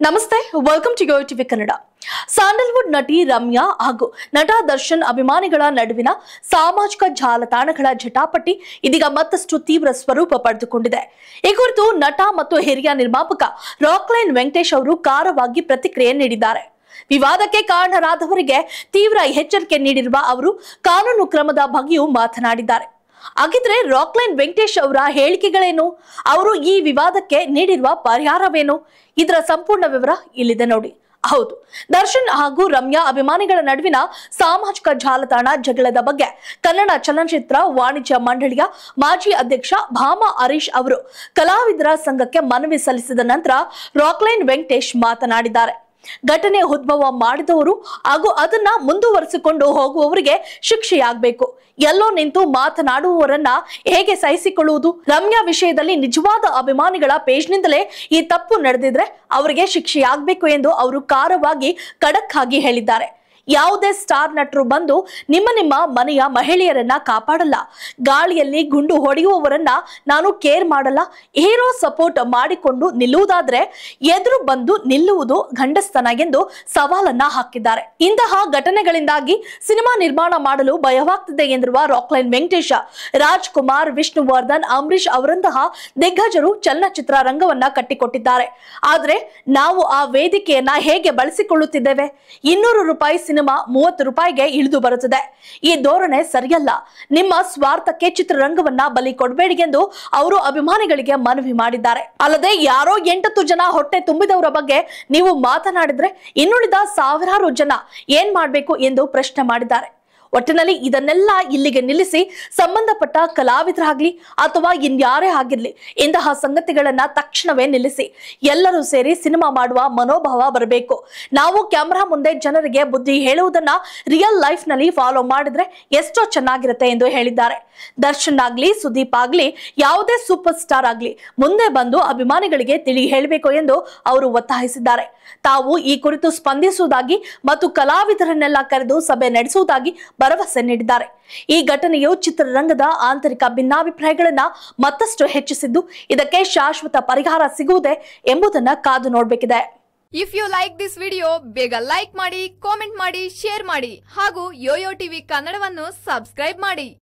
ನಮಸ್ತೆ, welcome to YoYo TV Kannada. Sandalwood ನಟಿ ರಮ್ಯಾ ಹಾಗೂ ನಟ ದರ್ಶನ್ ಅಭಿಮಾನಿಗಳ ನಡುವಿನ ಸಾಮಾಜಿಕ ಜಾಲತಾಣಗಳ ಜಟಾಪಟಿ ಇದೀಗ ಮತ್ತಷ್ಟು ತೀವ್ರ ಸ್ವರೂಪ ಪಡೆದುಕೊಂಡಿದೆ. ಈ ಕುರಿತು ನಟ ಮತ್ತು ಹಿರಿಯ ನಿರ್ಮಾಪಕ ರಾಕ್ಲೈನ್ ವೆಂಕಟೇಶ್ ಅವರು ಖಾರವಾಗಿ ಪ್ರತಿಕ್ರಿಯೆ ನೀಡಿದ್ದಾರೆ. ವಿವಾದಕ್ಕೆ ಕಾರಣರಾದವರಿಗೆ ತೀವ್ರ ಎಚ್ಚರಿಕೆ ನೀಡಿರುವ ಅವರು ಕಾನೂನು ಕ್ರಮದ ಬಗ್ಗೆಯೂ ಮಾತನಾಡಿದ್ದಾರೆ. ಹಾಗಿದ್ರೆ ರಾಕ್ಲೈನ್ ವೆಂಕಟೇಶ್ ಅವರ ಹೇಳಿಕೆಗಳೇನು, ಅವರು ಈ ವಿವಾದಕ್ಕೆ ನೀಡಿರುವ ಪರಿಹಾರವೇನು, ಇದರ ಸಂಪೂರ್ಣ ವಿವರ ಇಲ್ಲಿದೆ ನೋಡಿ. ಹೌದು, ದರ್ಶನ್ ಹಾಗೂ ರಮ್ಯಾ ಅಭಿಮಾನಿಗಳ ನಡುವಿನ ಸಾಮಾಜಿಕ ಜಾಲತಾಣ ಜಗಳದ ಬಗ್ಗೆ ಕನ್ನಡ ಚಲನಚಿತ್ರ ವಾಣಿಜ್ಯ ಮಂಡಳಿಯ ಮಾಜಿ ಅಧ್ಯಕ್ಷ ಭಾಮಾ ಹರೀಶ್ ಅವರು ಕಲಾವಿದರ ಸಂಘಕ್ಕೆ ಮನವಿ ಸಲ್ಲಿಸಿದ ನಂತರ ರಾಕ್ಲೈನ್ ವೆಂಕಟೇಶ್ ಮಾತನಾಡಿದ್ದಾರೆ. ಘಟನೆ ಉದ್ಭವ ಮಾಡಿದವರು ಹಾಗೂ ಅದನ್ನ ಮುಂದುವರಿಸಿಕೊಂಡು ಹೋಗುವವರಿಗೆ ಶಿಕ್ಷೆಯಾಗಬೇಕು. ಎಲ್ಲೋ ನಿಂತು ಮಾತನಾಡುವವರನ್ನ ಹೇಗೆ ಸಹಿಸಿಕೊಳ್ಳುವುದು? ರಮ್ಯಾ ವಿಷಯದಲ್ಲಿ ನಿಜವಾದ ಅಭಿಮಾನಿಗಳ ಪೇಜ್ನಿಂದಲೇ ಈ ತಪ್ಪು ನಡೆದಿದ್ರೆ ಅವರಿಗೆ ಶಿಕ್ಷೆಯಾಗಬೇಕು ಎಂದು ಅವರು ಖಾರವಾಗಿ ಖಡಕ್ ಆಗಿ ಹೇಳಿದ್ದಾರೆ. ಯಾವುದೇ ಸ್ಟಾರ್ ನಟರು ಬಂದು ನಿಮ್ಮ ಮನೆಯ ಮಹಿಳೆಯರನ್ನ ಕಾಪಾಡಲ್ಲ. ಗಾಳಿಯಲ್ಲಿ ಗುಂಡು ಹೊಡೆಯುವವರನ್ನ ನಾನು ಕೇರ್ ಮಾಡಲ್ಲ. ಹೀರೋ ಸಪೋರ್ಟ್ ಮಾಡಿಕೊಂಡು ನಿಲ್ಲುವುದಾದ್ರೆ ಎದುರು ಬಂದು ನಿಲ್ಲುವುದು ಗಂಡಸ್ತನ ಎಂದು ಸವಾಲನ್ನ ಹಾಕಿದ್ದಾರೆ. ಇಂತಹ ಘಟನೆಗಳಿಂದಾಗಿ ಸಿನಿಮಾ ನಿರ್ಮಾಣ ಮಾಡಲು ಭಯವಾಗ್ತಿದೆ ಎಂದಿರುವ ರಾಕ್ಲೈನ್ ವೆಂಕಟೇಶ, ರಾಜ್ಕುಮಾರ್, ವಿಷ್ಣುವರ್ಧನ್, ಅಂಬರೀಶ್ ಅವರಂತಹ ದಿಗ್ಗಜರು ಚಲನಚಿತ್ರ ರಂಗವನ್ನ ಕಟ್ಟಿಕೊಟ್ಟಿದ್ದಾರೆ. ಆದ್ರೆ ನಾವು ಆ ವೇದಿಕೆಯನ್ನ ಹೇಗೆ ಬಳಸಿಕೊಳ್ಳುತ್ತಿದ್ದೇವೆ? 200 ರೂಪಾಯಿ ಸಿನಿಮಾ 30 ರೂಪಾಯಿಗೆ ಇಳಿದು ಬರುತ್ತದೆ. ಈ ಧೋರಣೆ ಸರಿಯಲ್ಲ. ನಿಮ್ಮ ಸ್ವಾರ್ಥಕ್ಕೆ ಚಿತ್ರರಂಗವನ್ನ ಬಲಿ ಕೊಡಬೇಡಿ ಎಂದು ಅವರು ಅಭಿಮಾನಿಗಳಿಗೆ ಮನವಿ ಮಾಡಿದ್ದಾರೆ. ಅಲ್ಲದೆ ಯಾರೋ 8 ಜನ ಹೊಟ್ಟೆ ತುಂಬಿದವರ ಬಗ್ಗೆ ನೀವು ಮಾತನಾಡಿದ್ರೆ ಇನ್ನುಳಿದ ಸಾವಿರಾರು ಜನ ಏನ್ ಮಾಡ್ಬೇಕು ಎಂದು ಪ್ರಶ್ನೆ ಮಾಡಿದ್ದಾರೆ. ಒಟ್ಟಿನಲ್ಲಿ ಇದನ್ನೆಲ್ಲ ಇಲ್ಲಿಗೆ ನಿಲ್ಲಿಸಿ ಸಂಬಂಧಪಟ್ಟ ಕಲಾವಿದರಾಗ್ಲಿ ಅಥವಾ ಇನ್ಯಾರೇ ಆಗಿರ್ಲಿ ಇಂತಹ ಸಂಗತಿಗಳನ್ನ ತಕ್ಷಣವೇ ನಿಲ್ಲಿಸಿ ಎಲ್ಲರೂ ಸೇರಿ ಸಿನಿಮಾ ಮಾಡುವ ಮನೋಭಾವ ಬರಬೇಕು. ನಾವು ಕ್ಯಾಮೆರಾ ಮುಂದೆ ಜನರಿಗೆ ಬುದ್ಧಿ ಹೇಳುವುದನ್ನ ರಿಯಲ್ ಲೈಫ್ ನಲ್ಲಿ ಫಾಲೋ ಮಾಡಿದ್ರೆ ಎಷ್ಟೋ ಚೆನ್ನಾಗಿರುತ್ತೆ ಎಂದು ಹೇಳಿದ್ದಾರೆ. ದರ್ಶನ್ ಆಗ್ಲಿ, ಸುದೀಪ್ ಆಗ್ಲಿ, ಯಾವುದೇ ಸೂಪರ್ ಸ್ಟಾರ್ ಆಗ್ಲಿ ಮುಂದೆ ಬಂದು ಅಭಿಮಾನಿಗಳಿಗೆ ತಿಳಿ ಹೇಳಬೇಕು ಎಂದು ಅವರು ಒತ್ತಾಯಿಸಿದ್ದಾರೆ. ತಾವು ಈ ಕುರಿತು ಸ್ಪಂದಿಸುವುದಾಗಿ ಮತ್ತು ಕಲಾವಿದರನ್ನೆಲ್ಲ ಕರೆದು ಸಭೆ ನಡೆಸುವುದಾಗಿ ಭರವಸೆ ನೀಡಿದ್ದಾರೆ. ಈ ಘಟನೆಯು ಚಿತ್ರರಂಗದ ಆಂತರಿಕ ಭಿನ್ನಾಭಿಪ್ರಾಯಗಳನ್ನ ಮತ್ತಷ್ಟು ಹೆಚ್ಚಿಸಿದ್ದು, ಇದಕ್ಕೆ ಶಾಶ್ವತ ಪರಿಹಾರ ಸಿಗುವುದೇ ಎಂಬುದನ್ನ ಕಾದು ನೋಡಬೇಕಿದೆ. If you like this video, ಬೇಗ ಲೈಕ್ ಮಾಡಿ, ಕಾಮೆಂಟ್ ಮಾಡಿ, ಶೇರ್ ಮಾಡಿ ಹಾಗೂ ಯೋಯೋ ಟಿವಿ ಕನ್ನಡವನ್ನು ಸಬ್ಸ್ಕ್ರೈಬ್ ಮಾಡಿ.